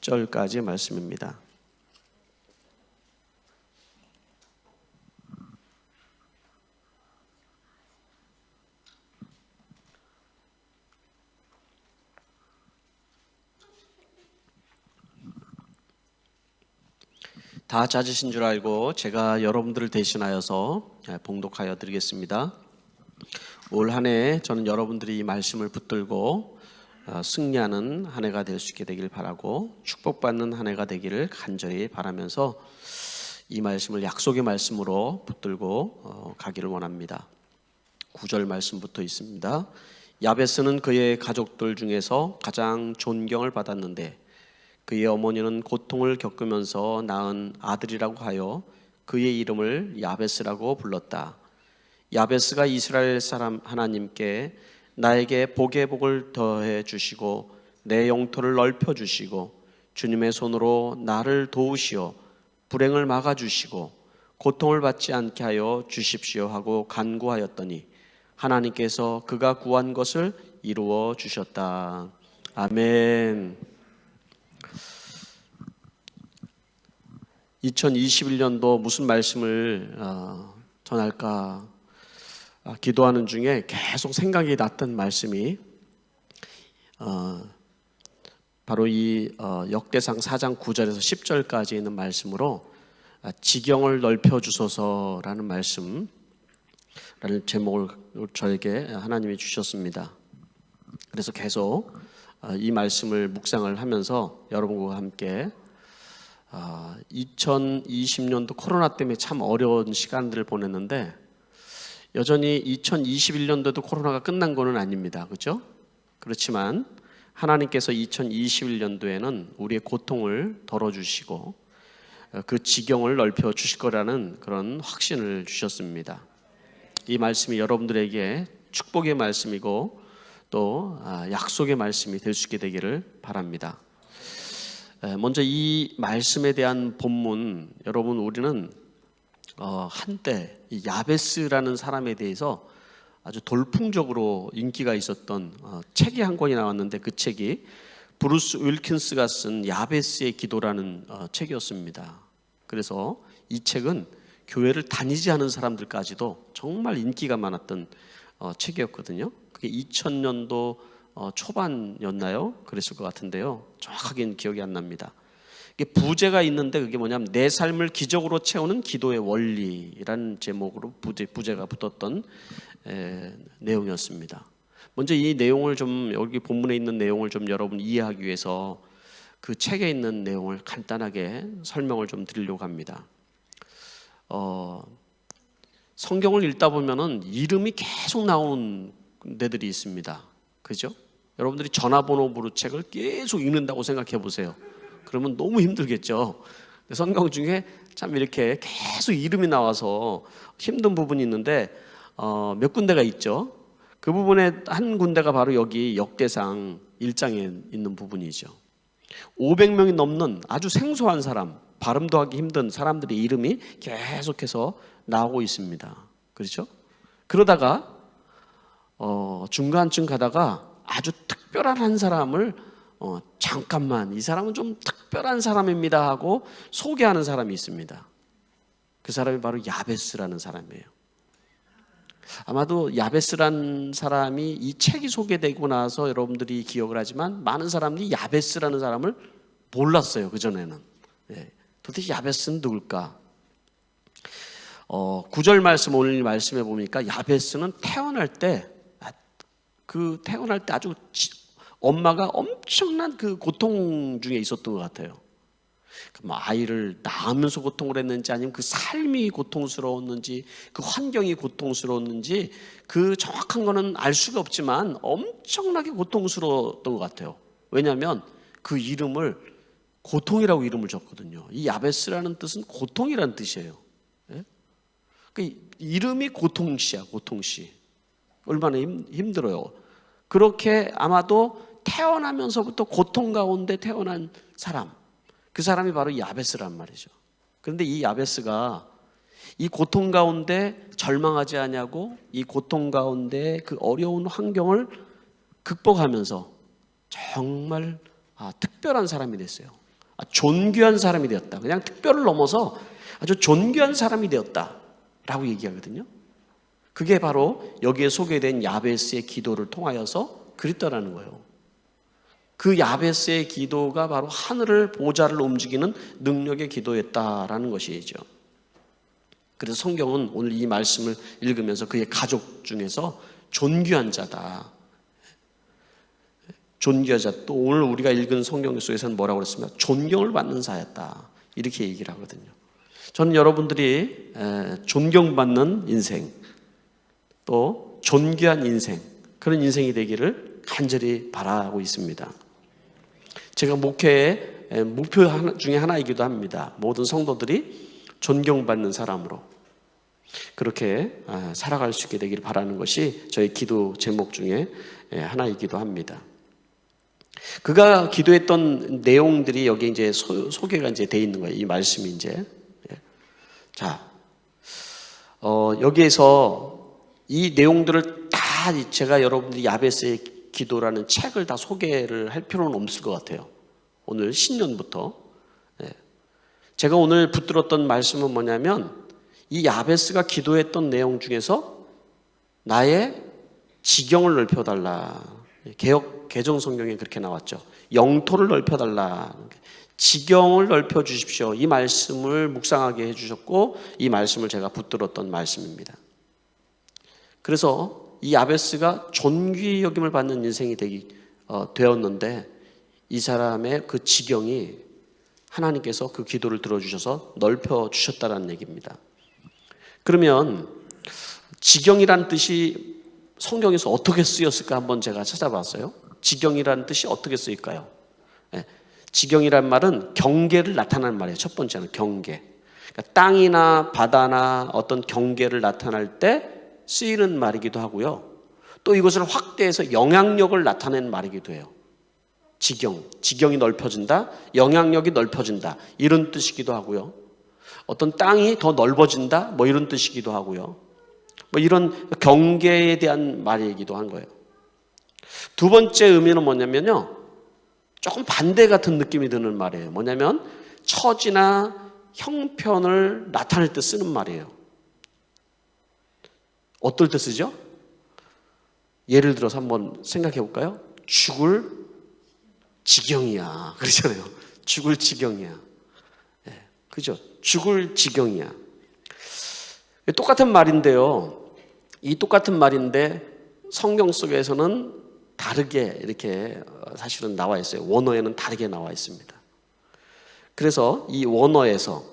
10절까지 말씀입니다. 다 찾으신 줄 알고 제가 여러분들을 대신하여서 봉독하여 드리겠습니다. 올 한 해 저는 여러분들이 이 말씀을 붙들고 승리하는 한 해가 될 수 있게 되길 바라고 축복받는 한 해가 되기를 간절히 바라면서 이 말씀을 약속의 말씀으로 붙들고 가기를 원합니다. 9절 말씀부터 있습니다. 야베스는 그의 가족들 중에서 가장 존경을 받았는데 그의 어머니는 고통을 겪으면서 낳은 아들이라고 하여 그의 이름을 야베스라고 불렀다. 야베스가 이스라엘 사람 하나님께 나에게 복의 복을 더해 주시고 내 영토를 넓혀 주시고 주님의 손으로 나를 도우시어 불행을 막아 주시고 고통을 받지 않게 하여 주십시오 하고 간구하였더니 하나님께서 그가 구한 것을 이루어 주셨다. 아멘. 2021년도 무슨 말씀을 전할까 기도하는 중에 계속 생각이 났던 말씀이 바로 이 역대상 4장 9절에서 10절까지 있는 말씀으로 지경을 넓혀 주소서라는 말씀라는 제목을 저에게 하나님이 주셨습니다. 그래서 계속 이 말씀을 묵상을 하면서 여러분과 함께 2020년도 코로나 때문에 참 어려운 시간들을 보냈는데 여전히 2021년도도 코로나가 끝난 거는 아닙니다. 그렇죠? 그렇지만 하나님께서 2021년도에는 우리의 고통을 덜어주시고 그 지경을 넓혀 주실 거라는 그런 확신을 주셨습니다. 이 말씀이 여러분들에게 축복의 말씀이고 또 약속의 말씀이 될 수 있게 되기를 바랍니다. 먼저 이 말씀에 대한 본문, 여러분 우리는 한때 이 야베스라는 사람에 대해서 아주 돌풍적으로 인기가 있었던 책이 한 권이 나왔는데 그 책이 브루스 윌킨스가 쓴 야베스의 기도라는 책이었습니다. 그래서 이 책은 교회를 다니지 않은 사람들까지도 정말 인기가 많았던 책이었거든요. 그게 2000년도 초반이었나요? 그랬을 것 같은데요. 정확하게는 기억이 안 납니다. 이게 부제가 있는데 그게 뭐냐면 내 삶을 기적으로 채우는 기도의 원리라는 제목으로 부제가 붙었던 내용이었습니다. 먼저 이 내용을 좀 여기 본문에 있는 내용을 좀 여러분 이해하기 위해서 그 책에 있는 내용을 간단하게 설명을 좀 드리려고 합니다. 성경을 읽다 보면은 이름이 계속 나오는 데들이 있습니다. 그죠? 여러분들이 전화번호 책을 계속 읽는다고 생각해 보세요. 그러면 너무 힘들겠죠. 성경 중에 참 이렇게 계속 이름이 나와서 힘든 부분이 있는데 몇 군데가 있죠. 그 부분에 한 군데가 바로 여기 역대상 1장에 있는 부분이죠. 500명이 넘는 아주 생소한 사람, 발음도 하기 힘든 사람들의 이름이 계속해서 나오고 있습니다. 그렇죠? 그러다가 중간쯤 가다가 아주 특별한 한 사람을 잠깐만 이 사람은 좀 특별한 사람입니다 하고 소개하는 사람이 있습니다. 그 사람이 바로 야베스라는 사람이에요. 아마도 야베스라는 사람이 이 책이 소개되고 나서 여러분들이 기억을 하지만 많은 사람들이 야베스라는 사람을 몰랐어요. 그전에는. 도대체 야베스는 누굴까? 9절 말씀 오늘 말씀해 보니까 야베스는 태어날 때 아주 엄마가 엄청난 그 고통 중에 있었던 것 같아요. 아이를 낳으면서 고통을 했는지 아니면 그 삶이 고통스러웠는지 그 환경이 고통스러웠는지 그 정확한 거는 알 수가 없지만 엄청나게 고통스러웠던 것 같아요. 왜냐하면 그 이름을 고통이라고 이름을 줬거든요. 이 야베스라는 뜻은 고통이라는 뜻이에요. 그 이름이 고통시야, 고통시. 얼마나 힘들어요. 그렇게 아마도 태어나면서부터 고통 가운데 태어난 사람, 그 사람이 바로 야베스란 말이죠. 그런데 이 야베스가 이 고통 가운데 절망하지 않냐고 이 고통 가운데 그 어려운 환경을 극복하면서 정말 특별한 사람이 됐어요. 존귀한 사람이 되었다. 그냥 특별을 넘어서 아주 존귀한 사람이 되었다라고 얘기하거든요. 그게 바로 여기에 소개된 야베스의 기도를 통하여서 그랬다라는 거예요. 그 야베스의 기도가 바로 하늘을 보좌를 움직이는 능력의 기도였다라는 것이죠. 그래서 성경은 오늘 이 말씀을 읽으면서 그의 가족 중에서 존귀한 자다. 존귀한 자. 또 오늘 우리가 읽은 성경 속에서는 뭐라고 그랬습니까? 존경을 받는 자였다. 이렇게 얘기를 하거든요. 저는 여러분들이 존경받는 인생, 또 존귀한 인생, 그런 인생이 되기를 간절히 바라고 있습니다. 제가 목회의 목표 중에 하나이기도 합니다. 모든 성도들이 존경받는 사람으로 그렇게 살아갈 수 있게 되기를 바라는 것이 저의 기도 제목 중에 하나이기도 합니다. 그가 기도했던 내용들이 여기 이제 소개가 이제 돼 있는 거예요. 이 말씀이 이제. 자, 여기에서 이 내용들을 다 제가 여러분들이 야베스의 기도라는 책을 다 소개를 할 필요는 없을 것 같아요. 오늘 신년부터. 제가 오늘 붙들었던 말씀은 뭐냐면 이 야베스가 기도했던 내용 중에서 나의 지경을 넓혀달라. 개정 성경에 그렇게 나왔죠. 영토를 넓혀달라. 지경을 넓혀주십시오. 이 말씀을 묵상하게 해주셨고 이 말씀을 제가 붙들었던 말씀입니다. 그래서 이 야베스가 존귀 여김을 받는 인생이 되었는데 이 사람의 그 지경이 하나님께서 그 기도를 들어주셔서 넓혀주셨다는 얘기입니다. 그러면 지경이란 뜻이 성경에서 어떻게 쓰였을까 한번 제가 찾아봤어요. 지경이라는 뜻이 어떻게 쓰일까요? 지경이란 말은 경계를 나타내는 말이에요. 첫 번째는 경계. 그러니까 땅이나 바다나 어떤 경계를 나타낼 때 쓰이는 말이기도 하고요. 또 이것을 확대해서 영향력을 나타내는 말이기도 해요. 지경이 넓혀진다, 영향력이 넓혀진다 이런 뜻이기도 하고요. 어떤 땅이 더 넓어진다 뭐 이런 뜻이기도 하고요. 뭐 이런 경계에 대한 말이기도 한 거예요. 두 번째 의미는 뭐냐면요. 조금 반대 같은 느낌이 드는 말이에요. 뭐냐면 처지나 형편을 나타낼 때 쓰는 말이에요. 어떨 때 쓰죠? 예를 들어서 한번 생각해 볼까요? 죽을 지경이야. 그러잖아요. 죽을 지경이야. 그죠? 죽을 지경이야. 똑같은 말인데요. 이 똑같은 말인데 성경 속에서는 다르게 이렇게 사실은 나와 있어요. 원어에는 다르게 나와 있습니다. 그래서 이 원어에서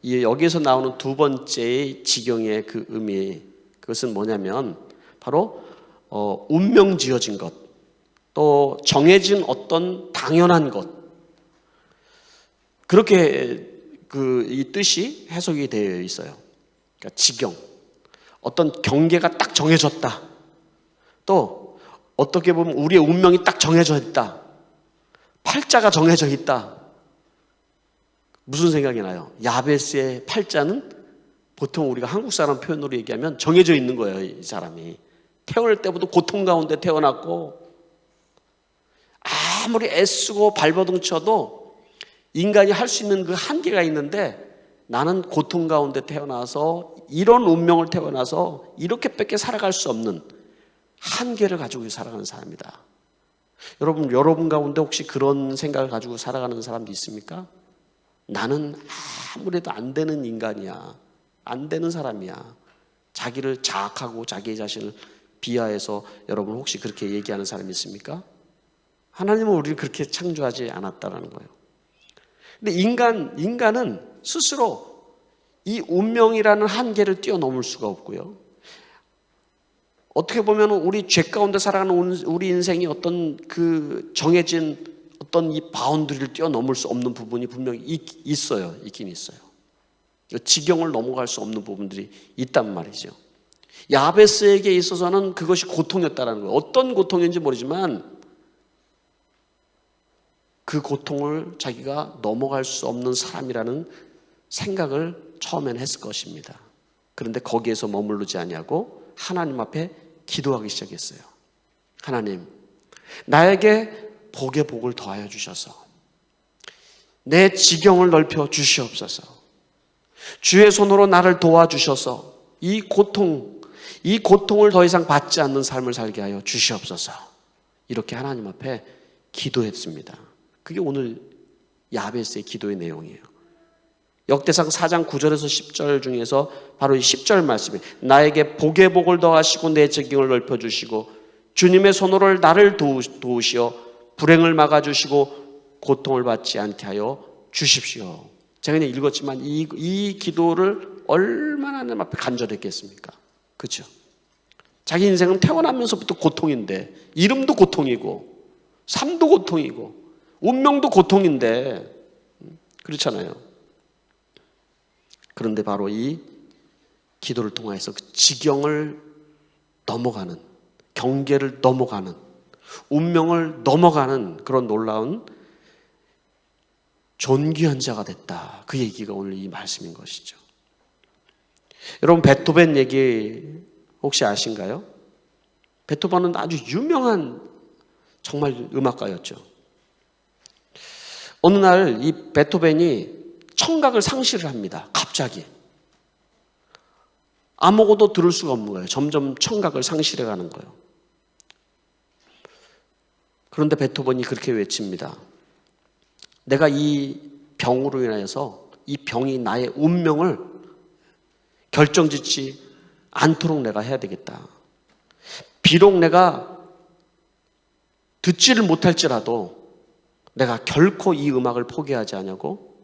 여기에서 나오는 두 번째의 지경의 그 의미, 그것은 뭐냐면 바로 운명 지어진 것, 또 정해진 어떤 당연한 것, 그렇게 이 뜻이 해석이 되어 있어요. 그러니까 지경, 어떤 경계가 딱 정해졌다. 또 어떻게 보면 우리의 운명이 딱 정해져 있다. 팔자가 정해져 있다. 무슨 생각이 나요? 야베스의 팔자는 보통 우리가 한국 사람 표현으로 얘기하면 정해져 있는 거예요. 이 사람이 태어날 때부터 고통 가운데 태어났고 아무리 애쓰고 발버둥 쳐도 인간이 할 수 있는 그 한계가 있는데 나는 고통 가운데 태어나서 이런 운명을 태어나서 이렇게밖에 살아갈 수 없는 한계를 가지고 살아가는 사람이다. 여러분 가운데 혹시 그런 생각을 가지고 살아가는 사람도 있습니까? 나는 아무래도 안 되는 인간이야. 안 되는 사람이야. 자기를 자학하고 자기 자신을 비하해서 여러분 혹시 그렇게 얘기하는 사람이 있습니까? 하나님은 우리를 그렇게 창조하지 않았다라는 거예요. 근데 인간은 스스로 이 운명이라는 한계를 뛰어넘을 수가 없고요. 어떻게 보면 우리 죄 가운데 살아가는 우리 인생이 어떤 그 정해진 어떤 이 바운드리를 뛰어넘을 수 없는 부분이 분명히 있어요. 있긴 있어요. 지경을 넘어갈 수 없는 부분들이 있단 말이죠. 야베스에게 있어서는 그것이 고통이었다는 거예요. 어떤 고통인지 모르지만 그 고통을 자기가 넘어갈 수 없는 사람이라는 생각을 처음에는 했을 것입니다. 그런데 거기에서 머무르지 아니하고 하나님 앞에 기도하기 시작했어요. 하나님, 나에게 복의 복을 더하여 주셔서 내 지경을 넓혀 주시옵소서. 주의 손으로 나를 도와주셔서 이 고통을 더 이상 받지 않는 삶을 살게 하여 주시옵소서. 이렇게 하나님 앞에 기도했습니다. 그게 오늘 야베스의 기도의 내용이에요. 역대상 4장 9절에서 10절 중에서 바로 이 10절 말씀이 나에게 복의 복을 더하시고 내 지경을 넓혀주시고 주님의 손으로 나를 도우시어 불행을 막아주시고 고통을 받지 않게 하여 주십시오. 제가 그냥 읽었지만 이 기도를 얼마나 하나님 앞에 간절했겠습니까? 그렇죠? 자기 인생은 태어나면서부터 고통인데 이름도 고통이고 삶도 고통이고 운명도 고통인데 그렇잖아요. 그런데 바로 이 기도를 통해서 그 지경을 넘어가는, 경계를 넘어가는, 운명을 넘어가는 그런 놀라운 존귀한 자가 됐다. 그 얘기가 오늘 이 말씀인 것이죠. 여러분 베토벤 얘기 혹시 아신가요? 베토벤은 아주 유명한 정말 음악가였죠. 어느 날 이 베토벤이 청각을 상실을 합니다. 갑자기. 아무것도 들을 수가 없는 거예요. 점점 청각을 상실해 가는 거예요. 그런데 베토벤이 그렇게 외칩니다. 내가 이 병으로 인해서 이 병이 나의 운명을 결정짓지 않도록 내가 해야 되겠다. 비록 내가 듣지를 못할지라도 내가 결코 이 음악을 포기하지 않냐고,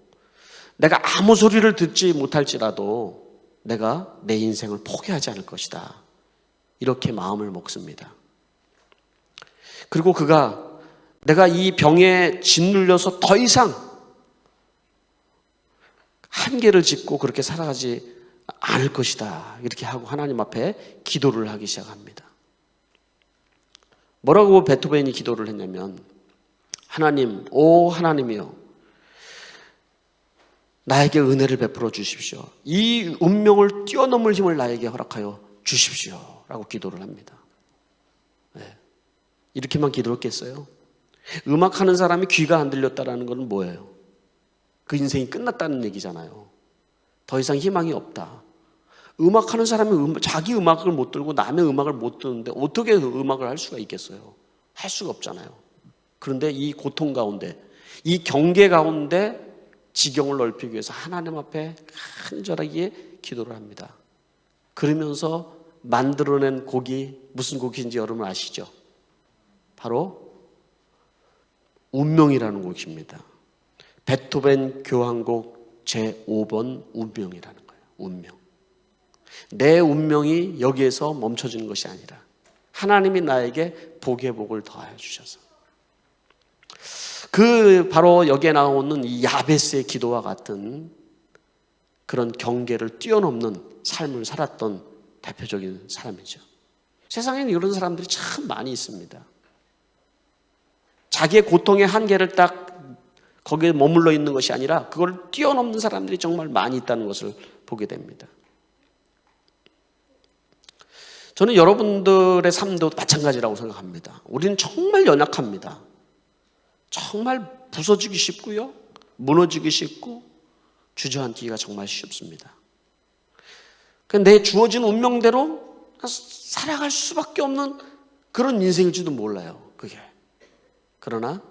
내가 아무 소리를 듣지 못할지라도 내가 내 인생을 포기하지 않을 것이다. 이렇게 마음을 먹습니다. 그리고 그가 내가 이 병에 짓눌려서 더 이상 한계를 짓고 그렇게 살아가지 않을 것이다. 이렇게 하고 하나님 앞에 기도를 하기 시작합니다. 뭐라고 베토벤이 기도를 했냐면 하나님, 오 하나님이여 나에게 은혜를 베풀어 주십시오. 이 운명을 뛰어넘을 힘을 나에게 허락하여 주십시오. 라고 기도를 합니다. 네. 이렇게만 기도했겠어요? 음악하는 사람이 귀가 안 들렸다는 건 뭐예요? 그 인생이 끝났다는 얘기잖아요. 더 이상 희망이 없다. 음악하는 사람이 자기 음악을 못 들고 남의 음악을 못 듣는데 어떻게 음악을 할 수가 있겠어요? 할 수가 없잖아요. 그런데 이 고통 가운데, 이 경계 가운데 지경을 넓히기 위해서 하나님 앞에 간절하게 기도를 합니다. 그러면서 만들어낸 곡이 무슨 곡인지 여러분 아시죠? 바로 운명이라는 곡입니다. 베토벤 교향곡 제5번 운명이라는 거예요. 운명. 내 운명이 여기에서 멈춰지는 것이 아니라 하나님이 나에게 복의 복을 더하여 주셔서 그 바로 여기에 나오는 이 야베스의 기도와 같은 그런 경계를 뛰어넘는 삶을 살았던 대표적인 사람이죠. 세상에는 이런 사람들이 참 많이 있습니다. 자기의 고통의 한계를 딱 거기에 머물러 있는 것이 아니라 그걸 뛰어넘는 사람들이 정말 많이 있다는 것을 보게 됩니다. 저는 여러분들의 삶도 마찬가지라고 생각합니다. 우리는 정말 연약합니다. 정말 부서지기 쉽고요. 무너지기 쉽고 주저앉기가 정말 쉽습니다. 내 주어진 운명대로 살아갈 수밖에 없는 그런 인생일지도 몰라요. 그게. 그러나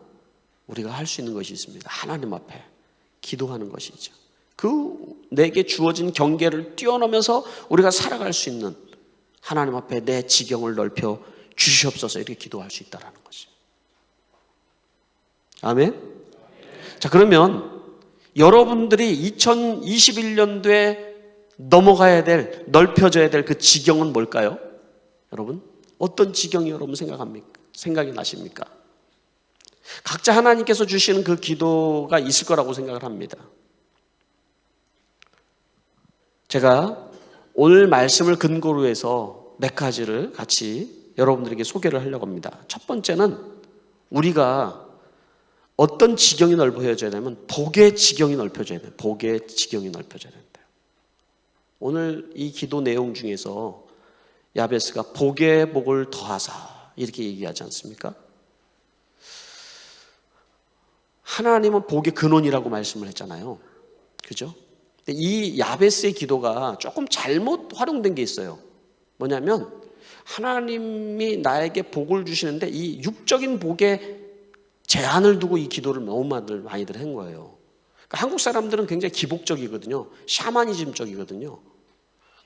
우리가 할 수 있는 것이 있습니다. 하나님 앞에 기도하는 것이죠. 그 내게 주어진 경계를 뛰어넘어서 우리가 살아갈 수 있는 하나님 앞에 내 지경을 넓혀 주시옵소서 이렇게 기도할 수 있다는 거죠. 아멘? 자, 그러면 여러분들이 2021년도에 넘어가야 될, 넓혀져야 될 그 지경은 뭘까요? 여러분, 어떤 지경이 여러분 생각이 나십니까? 각자 하나님께서 주시는 그 기도가 있을 거라고 생각을 합니다. 제가 오늘 말씀을 근거로 해서 몇 가지를 같이 여러분들에게 소개를 하려고 합니다. 첫 번째는 우리가 어떤 지경이 넓어져야 되냐면 복의 지경이 넓혀져야 돼요. 복의 지경이 넓혀져야 된다. 오늘 이 기도 내용 중에서 야베스가 복의 복을 더하사 이렇게 얘기하지 않습니까? 하나님은 복의 근원이라고 말씀을 했잖아요. 그죠? 근데 이 야베스의 기도가 조금 잘못 활용된 게 있어요. 뭐냐면 하나님이 나에게 복을 주시는데 이 육적인 복에 제한을 두고 이 기도를 너무 많이들 한 거예요. 그러니까 한국 사람들은 굉장히 기복적이거든요. 샤머니즘적이거든요.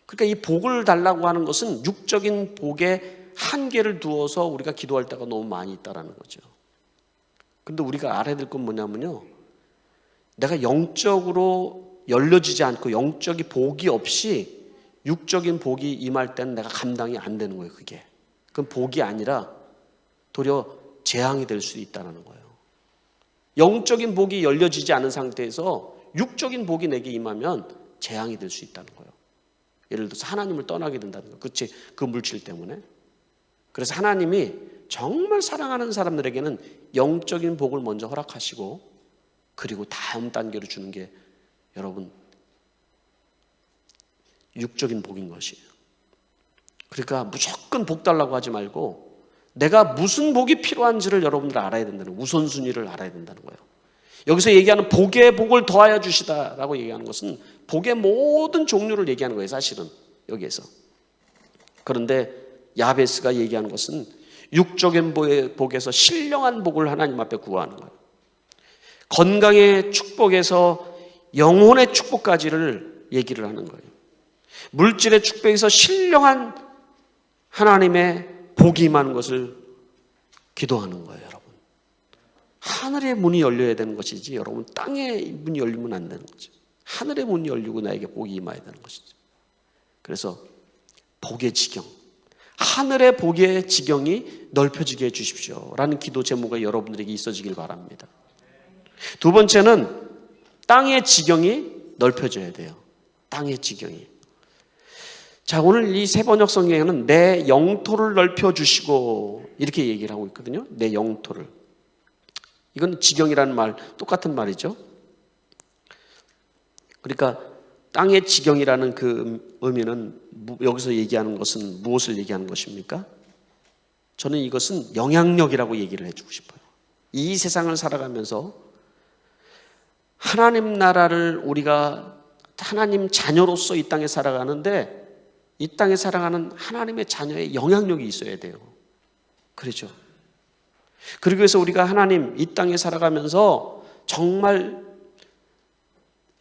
그러니까 이 복을 달라고 하는 것은 육적인 복에 한계를 두어서 우리가 기도할 때가 너무 많이 있다는 거죠. 그런데 우리가 알아야 될 건 뭐냐면요, 내가 영적으로 열려지지 않고 영적인 복이 없이 육적인 복이 임할 때는 내가 감당이 안 되는 거예요. 그건 복이 아니라 도리어 재앙이 될 수 있다는 거예요. 영적인 복이 열려지지 않은 상태에서 육적인 복이 내게 임하면 재앙이 될 수 있다는 거예요. 예를 들어서 하나님을 떠나게 된다는 거예요. 그치? 그 물질 때문에. 그래서 하나님이 정말 사랑하는 사람들에게는 영적인 복을 먼저 허락하시고 그리고 다음 단계로 주는 게 여러분 육적인 복인 것이에요. 그러니까 무조건 복 달라고 하지 말고 내가 무슨 복이 필요한지를 여러분들 알아야 된다는 거예요. 우선순위를 알아야 된다는 거예요. 여기서 얘기하는 복의 복을 더하여 주시다라고 얘기하는 것은 복의 모든 종류를 얘기하는 거예요. 사실은 여기에서. 그런데 야베스가 얘기하는 것은 육적인 복에서 신령한 복을 하나님 앞에 구하는 거예요. 건강의 축복에서 영혼의 축복까지를 얘기를 하는 거예요. 물질의 축복에서 신령한 하나님의 복이 임하는 것을 기도하는 거예요. 여러분, 하늘의 문이 열려야 되는 것이지 여러분 땅의 문이 열리면 안 되는 거죠. 하늘의 문이 열리고 나에게 복이 임해야 되는 것이죠. 그래서 복의 지경, 하늘의 복의 지경이 넓혀지게 해주십시오 라는 기도 제목이 여러분들에게 있어지길 바랍니다. 두 번째는 땅의 지경이 넓혀져야 돼요. 땅의 지경이. 자, 오늘 이 세 번역 성경에는 내 영토를 넓혀주시고 이렇게 얘기를 하고 있거든요. 내 영토를. 이건 지경이라는 말 똑같은 말이죠. 그러니까 땅의 지경이라는 그 의미는 여기서 얘기하는 것은 무엇을 얘기하는 것입니까? 저는 이것은 영향력이라고 얘기를 해주고 싶어요. 이 세상을 살아가면서 하나님 나라를 우리가 하나님 자녀로서 이 땅에 살아가는데 이 땅에 살아가는 하나님의 자녀의 영향력이 있어야 돼요. 그렇죠? 그러기 위해서 우리가 하나님 이 땅에 살아가면서 정말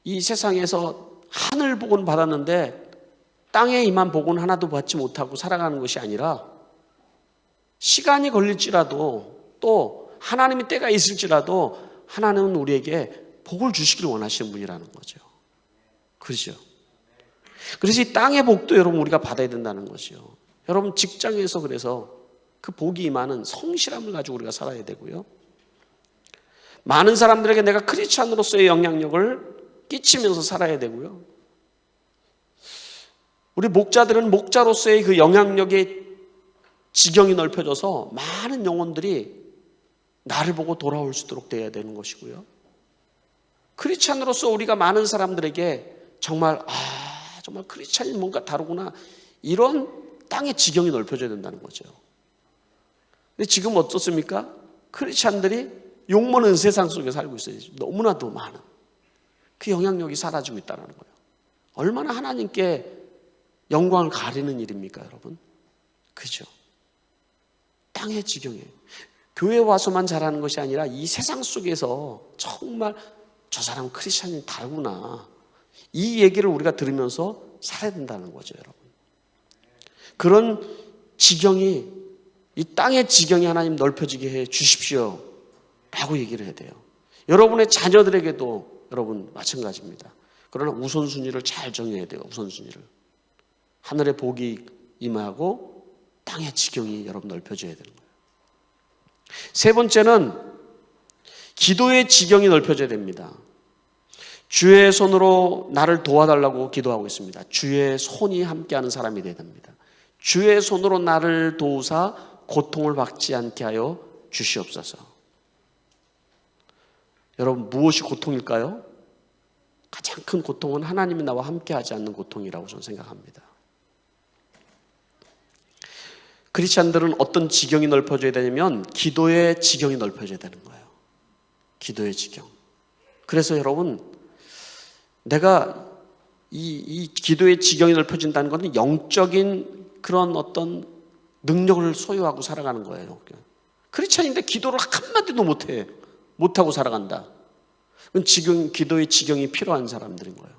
이 세상에서 하늘 복은 받았는데 땅에 임한 복은 하나도 받지 못하고 살아가는 것이 아니라 시간이 걸릴지라도 또 하나님의 때가 있을지라도 하나님은 우리에게 복을 주시길 원하시는 분이라는 거죠. 그렇죠? 그래서 이 땅의 복도 여러분 우리가 받아야 된다는 것이요. 여러분 직장에서 그래서 그 복이 임하는 성실함을 가지고 우리가 살아야 되고요. 많은 사람들에게 내가 크리스찬으로서의 영향력을 끼치면서 살아야 되고요. 우리 목자들은 목자로서의 그 영향력의 지경이 넓혀져서 많은 영혼들이 나를 보고 돌아올 수 있도록 돼야 되는 것이고요. 크리스찬으로서 우리가 많은 사람들에게 정말 정말 크리스찬이 뭔가 다르구나 이런 땅의 지경이 넓혀져야 된다는 거죠. 근데 지금 어떻습니까? 크리스찬들이 욕먹는 세상 속에 살고 있어요. 너무나도 많은 그 영향력이 사라지고 있다는 거예요. 얼마나 하나님께 영광을 가리는 일입니까, 여러분? 그죠? 땅의 지경이에요. 교회 와서만 잘하는 것이 아니라 이 세상 속에서 정말 저 사람 크리스찬이 다르구나 이 얘기를 우리가 들으면서 살아야 된다는 거죠, 여러분. 그런 지경이 이 땅의 지경이 하나님 넓혀지게 해 주십시오 라고 얘기를 해야 돼요. 여러분의 자녀들에게도 여러분 마찬가지입니다. 그러나 우선순위를 잘 정해야 돼요. 우선순위를. 하늘의 복이 임하고 땅의 지경이 여러분 넓혀져야 되는 거예요. 세 번째는 기도의 지경이 넓혀져야 됩니다. 주의 손으로 나를 도와달라고 기도하고 있습니다. 주의 손이 함께하는 사람이 되어야 됩니다. 주의 손으로 나를 도우사 고통을 받지 않게 하여 주시옵소서. 여러분 무엇이 고통일까요? 가장 큰 고통은 하나님이 나와 함께하지 않는 고통이라고 저는 생각합니다. 크리스찬들은 어떤 지경이 넓혀져야 되냐면 기도의 지경이 넓혀져야 되는 거예요. 기도의 지경. 그래서 여러분, 내가 이 기도의 지경이 넓혀진다는 것은 영적인 그런 어떤 능력을 소유하고 살아가는 거예요. 크리스찬인데 기도를 한마디도 못하고 살아간다. 그건 지금 기도의 지경이 필요한 사람들인 거예요.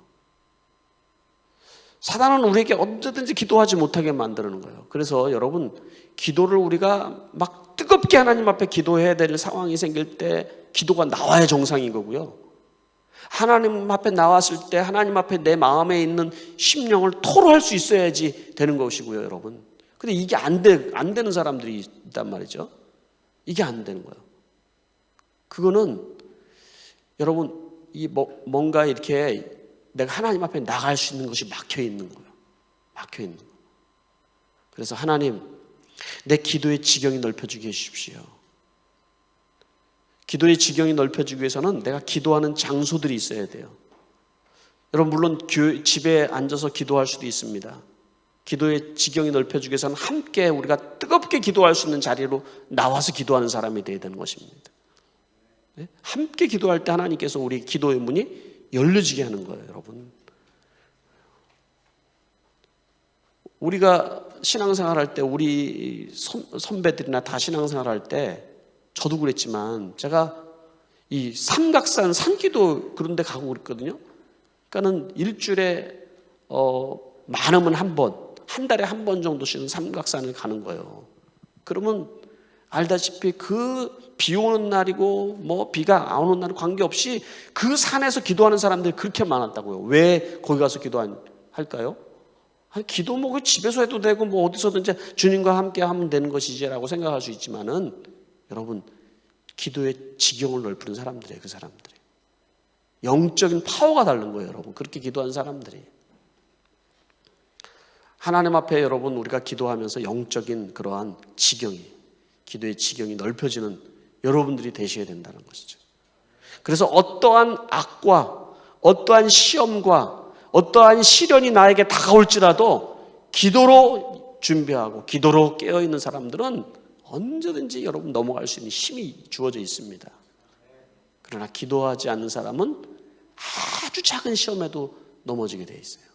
사단은 우리에게 언제든지 기도하지 못하게 만드는 거예요. 그래서 여러분, 기도를 우리가 막 뜨겁게 하나님 앞에 기도해야 될 상황이 생길 때 기도가 나와야 정상인 거고요. 하나님 앞에 나왔을 때 하나님 앞에 내 마음에 있는 심령을 토로할 수 있어야지 되는 것이고요, 여러분. 근데 이게 안 되는 사람들이 있단 말이죠. 이게 안 되는 거예요. 그거는 여러분, 뭔가 이렇게 내가 하나님 앞에 나갈 수 있는 것이 막혀 있는 거예요. 막혀 있는 거예요. 그래서 하나님, 내 기도의 지경이 넓혀주게 해주십시오. 기도의 지경이 넓혀지기 위해서는 내가 기도하는 장소들이 있어야 돼요. 여러분, 물론 집에 앉아서 기도할 수도 있습니다. 기도의 지경이 넓혀지기 위해서는 함께 우리가 뜨겁게 기도할 수 있는 자리로 나와서 기도하는 사람이 되어야 되는 것입니다. 네? 함께 기도할 때 하나님께서 우리 기도의 문이 열려지게 하는 거예요, 여러분. 우리가 신앙생활 할 때, 우리 선배들이나 다 신앙생활 할 때, 저도 그랬지만, 제가 이 삼각산 산기도 그런 데 가고 그랬거든요. 그러니까는 일주일에, 많으면 한 달에 한 번 정도씩은 삼각산을 가는 거예요. 그러면 알다시피 비 오는 날이고 비가 안 오는 날은 관계없이 그 산에서 기도하는 사람들이 그렇게 많았다고요. 왜 거기 가서 기도할까요? 기도 집에서 해도 되고 어디서든지 주님과 함께 하면 되는 것이지라고 생각할 수 있지만은, 여러분, 기도의 지경을 넓히는 사람들이에요. 그 사람들이 영적인 파워가 다른 거예요, 여러분. 그렇게 기도한 사람들이. 하나님 앞에 여러분, 우리가 기도하면서 영적인 그러한 기도의 지경이 넓혀지는 여러분들이 되셔야 된다는 것이죠. 그래서 어떠한 악과 어떠한 시험과 어떠한 시련이 나에게 다가올지라도 기도로 준비하고 기도로 깨어있는 사람들은 언제든지 여러분 넘어갈 수 있는 힘이 주어져 있습니다. 그러나 기도하지 않는 사람은 아주 작은 시험에도 넘어지게 돼 있어요.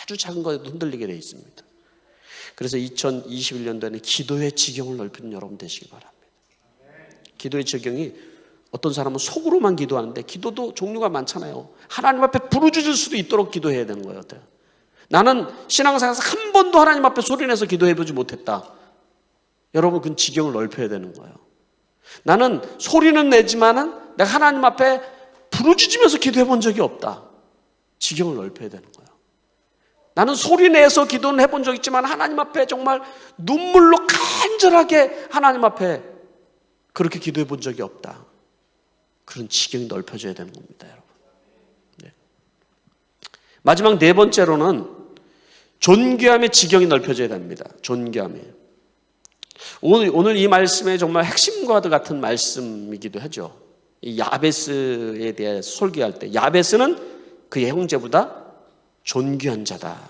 아주 작은 것에도 흔들리게 돼 있습니다. 그래서 2021년도에는 기도의 지경을 넓히는 여러분 되시기 바랍니다. 기도의 지경이, 어떤 사람은 속으로만 기도하는데 기도도 종류가 많잖아요. 하나님 앞에 부르짖을 수도 있도록 기도해야 되는 거예요. 나는 신앙생활에서 한 번도 하나님 앞에 소리내서 기도해보지 못했다. 여러분, 그건 지경을 넓혀야 되는 거예요. 나는 소리는 내지만은 내가 하나님 앞에 부르짖으면서 기도해본 적이 없다. 지경을 넓혀야 되는 거예요. 나는 소리내서 기도는 해본 적 있지만 하나님 앞에 정말 눈물로 간절하게 하나님 앞에 그렇게 기도해 본 적이 없다. 그런 지경이 넓혀져야 되는 겁니다, 여러분. 네. 마지막 네 번째로는 존귀함의 지경이 넓혀져야 됩니다. 존귀함이. 오늘 이 말씀의 정말 핵심과 같은 말씀이기도 하죠. 이 야베스에 대해 설교할 때 야베스는 그의 형제보다 존귀한 자다,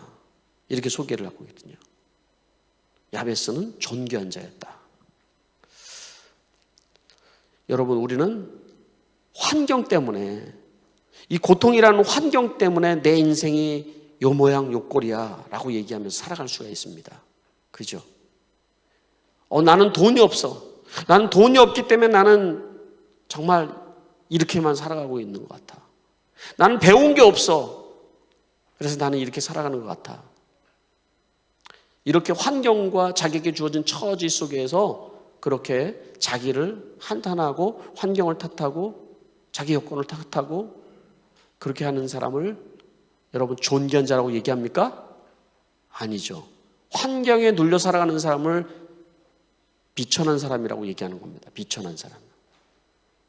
이렇게 소개를 하고 있거든요. 야베스는 존귀한 자였다. 여러분, 우리는 환경 때문에, 이 고통이라는 환경 때문에 내 인생이 요 모양 요 꼴이야 라고 얘기하면서 살아갈 수가 있습니다. 그죠? 나는 돈이 없어. 나는 돈이 없기 때문에 나는 정말 이렇게만 살아가고 있는 것 같아. 나는 배운 게 없어. 그래서 나는 이렇게 살아가는 것 같아. 이렇게 환경과 자기에게 주어진 처지 속에서 그렇게 자기를 한탄하고 환경을 탓하고 자기 여건을 탓하고 그렇게 하는 사람을 여러분 존귀한 자라고 얘기합니까? 아니죠. 환경에 눌려 살아가는 사람을 비천한 사람이라고 얘기하는 겁니다. 비천한 사람.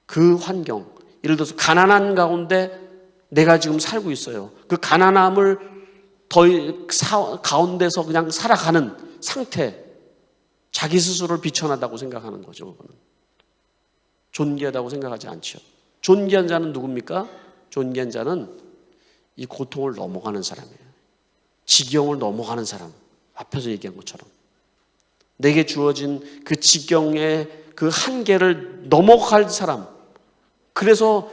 그 환경, 예를 들어서 가난한 가운데 내가 지금 살고 있어요. 그 가난함을 가운데서 그냥 살아가는 상태, 자기 스스로를 비천하다고 생각하는 거죠. 그거는. 존귀하다고 생각하지 않죠. 존귀한 자는 누굽니까? 존귀한 자는 이 고통을 넘어가는 사람이에요. 지경을 넘어가는 사람. 앞에서 얘기한 것처럼. 내게 주어진 그 지경의 그 한계를 넘어갈 사람. 그래서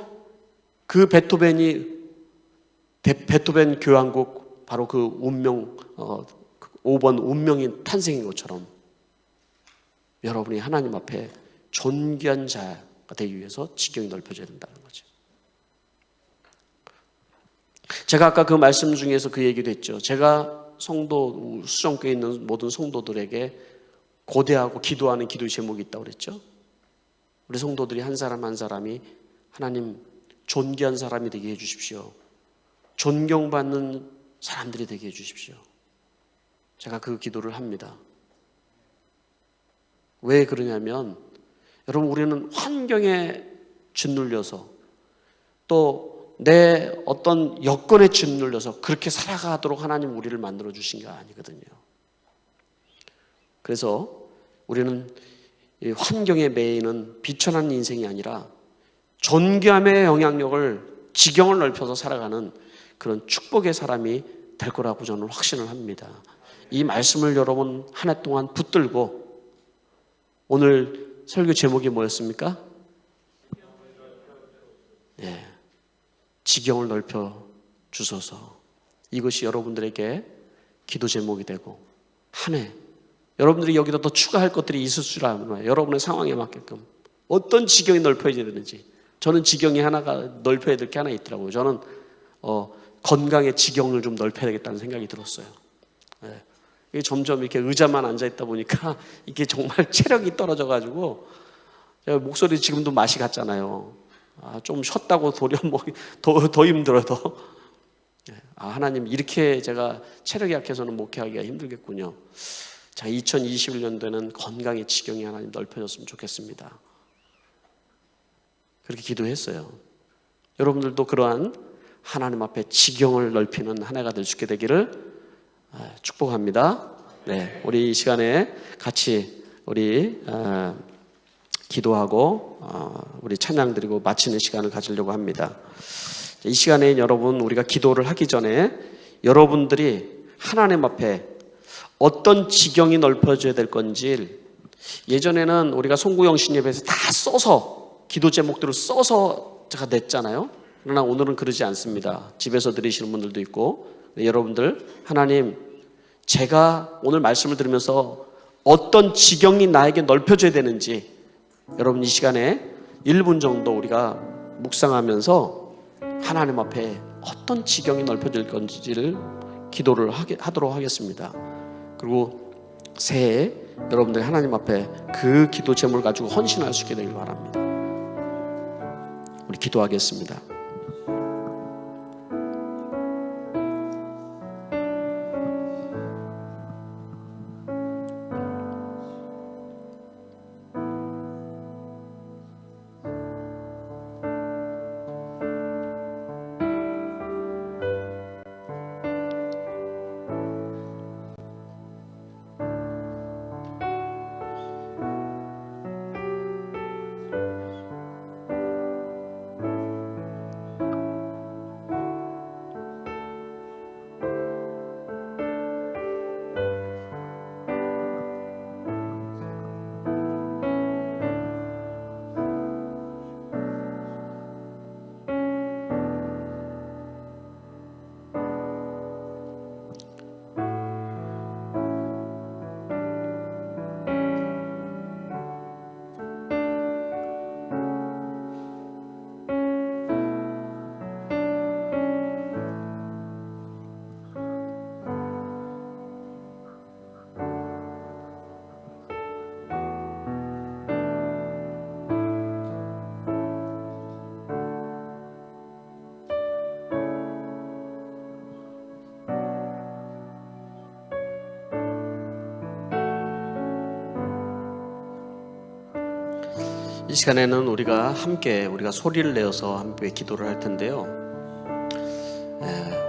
그 베토벤 교향곡 바로 그 운명 5번 운명이 탄생인 것처럼 여러분이 하나님 앞에 존귀한 자가 되기 위해서 지경이 넓혀져야 된다는 거죠. 제가 아까 그 말씀 중에서 그 얘기도 했죠. 제가 성도 수정교에 있는 모든 성도들에게 고대하고 기도하는 기도 제목이 있다고 그랬죠. 우리 성도들이 한 사람 한 사람이 하나님 존귀한 사람이 되게 해주십시오. 존경받는 사람들이 되게 해주십시오. 제가 그 기도를 합니다. 왜 그러냐면 여러분, 우리는 환경에 짓눌려서 또 내 어떤 여건에 짓눌려서 그렇게 살아가도록 하나님 우리를 만들어 주신 게 아니거든요. 그래서 우리는 이 환경에 매이는 비천한 인생이 아니라 존귀함의 영향력을 지경을 넓혀서 살아가는 그런 축복의 사람이 될 거라고 저는 확신을 합니다. 이 말씀을 여러분 한 해 동안 붙들고, 오늘 설교 제목이 뭐였습니까? 네, 지경을 넓혀 주소서. 이것이 여러분들에게 기도 제목이 되고, 한 해 여러분들이 여기다 더 추가할 것들이 있을 줄 알아요. 여러분의 상황에 맞게끔 어떤 지경이 넓혀져야 되는지. 저는 지경이 하나가 넓혀야 될 게 하나 있더라고요. 저는 건강의 지경을 좀 넓혀야 되겠다는 생각이 들었어요. 네. 이게 점점 이렇게 의자만 앉아 있다 보니까 이게 정말 체력이 떨어져가지고, 제가 목소리 지금도 맛이 갔잖아요. 좀 쉬었다고 도리어 더 힘들어요. 하나님, 이렇게 제가 체력이 약해서는 목회하기가 힘들겠군요. 자, 2021년도에는 건강의 지경이 하나님 넓혀졌으면 좋겠습니다. 그렇게 기도했어요. 여러분들도 그러한 하나님 앞에 지경을 넓히는 한 해가 될 수 있게 되기를 축복합니다. 네, 우리 이 시간에 같이 우리 기도하고 우리 찬양 드리고 마치는 시간을 가지려고 합니다. 이 시간에 여러분, 우리가 기도를 하기 전에 여러분들이 하나님 앞에 어떤 지경이 넓혀져야 될 건지, 예전에는 우리가 송구영신 예배에서 다 써서 기도 제목들을 써서 제가 냈잖아요. 그러나 오늘은 그러지 않습니다. 집에서 들으시는 분들도 있고, 여러분들, 하나님, 제가 오늘 말씀을 들으면서 어떤 지경이 나에게 넓혀져야 되는지, 여러분 이 시간에 1분 정도 우리가 묵상하면서 하나님 앞에 어떤 지경이 넓혀질 건지를 기도를 하도록 하겠습니다. 그리고 새해 여러분들이 하나님 앞에 그 기도 제목을 가지고 헌신할 수 있게 되길 바랍니다. 우리 기도하겠습니다. 이 시간에는 우리가 소리를 내어서 함께 기도를 할 텐데요.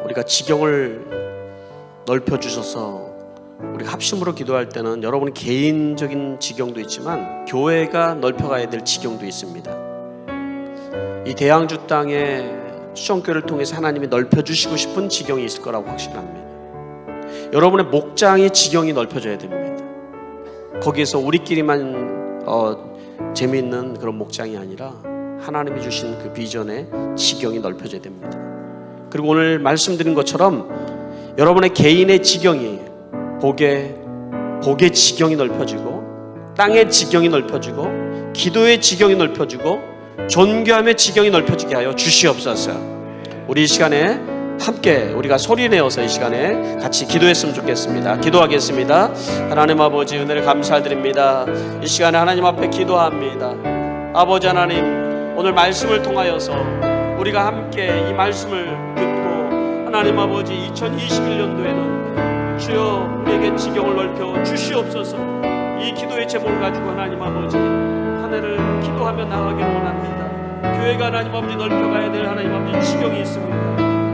우리가 지경을 넓혀주셔서 우리가 합심으로 기도할 때는 여러분 개인적인 지경도 있지만 교회가 넓혀가야 될 지경도 있습니다. 이 대양주 땅에 수정교회를 통해서 하나님이 넓혀주시고 싶은 지경이 있을 거라고 확신합니다. 여러분의 목장의 지경이 넓혀져야 됩니다. 거기에서 우리끼리만 재미있는 그런 목장이 아니라 하나님이 주신 그 비전의 지경이 넓혀져야 됩니다. 그리고 오늘 말씀드린 것처럼 여러분의 개인의 지경이 복의 지경이 넓혀지고, 땅의 지경이 넓혀지고, 기도의 지경이 넓혀지고, 존귀함의 지경이 넓혀지게 하여 주시옵소서. 우리 이 시간에 함께 우리가 소리내어서 이 시간에 같이 기도했으면 좋겠습니다. 기도하겠습니다. 하나님 아버지, 은혜를 감사드립니다. 이 시간에 하나님 앞에 기도합니다. 아버지 하나님, 오늘 말씀을 통하여서 우리가 함께 이 말씀을 듣고 하나님 아버지 2021년도에는 주여 우리에게 지경을 넓혀 주시옵소서. 이 기도의 제목을 가지고 하나님 아버지 한 해를 기도하며 나가기를 원합니다. 교회가 하나님 아버지 넓혀가야 될 하나님 아버지 지경이 있습니다.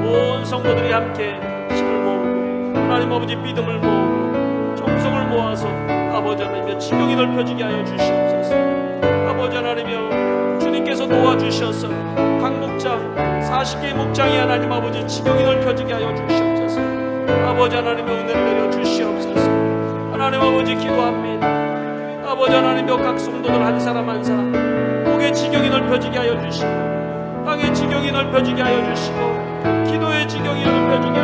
온 성도들이 함께 힘을 모으고 하나님 아버지 믿음을 모으고 정성을 모아서 아버지 하나님의 지경이 넓혀지게 하여 주시옵소서. 아버지 하나님이여, 주님께서 도와주셔서 각 목장 40개의 목장이 하나님 아버지 지경이 넓혀지게 하여 주시옵소서. 아버지 하나님의 은혜를 내려 주시옵소서. 하나님 아버지 기도합니다. 아버지 하나님이여, 각 성도들 한 사람 한 사람 복의 지경이 넓혀지게 하여 주시고, 땅의 지경이 넓혀지게 하여 주시고, 기도의 지경이 넓혀지게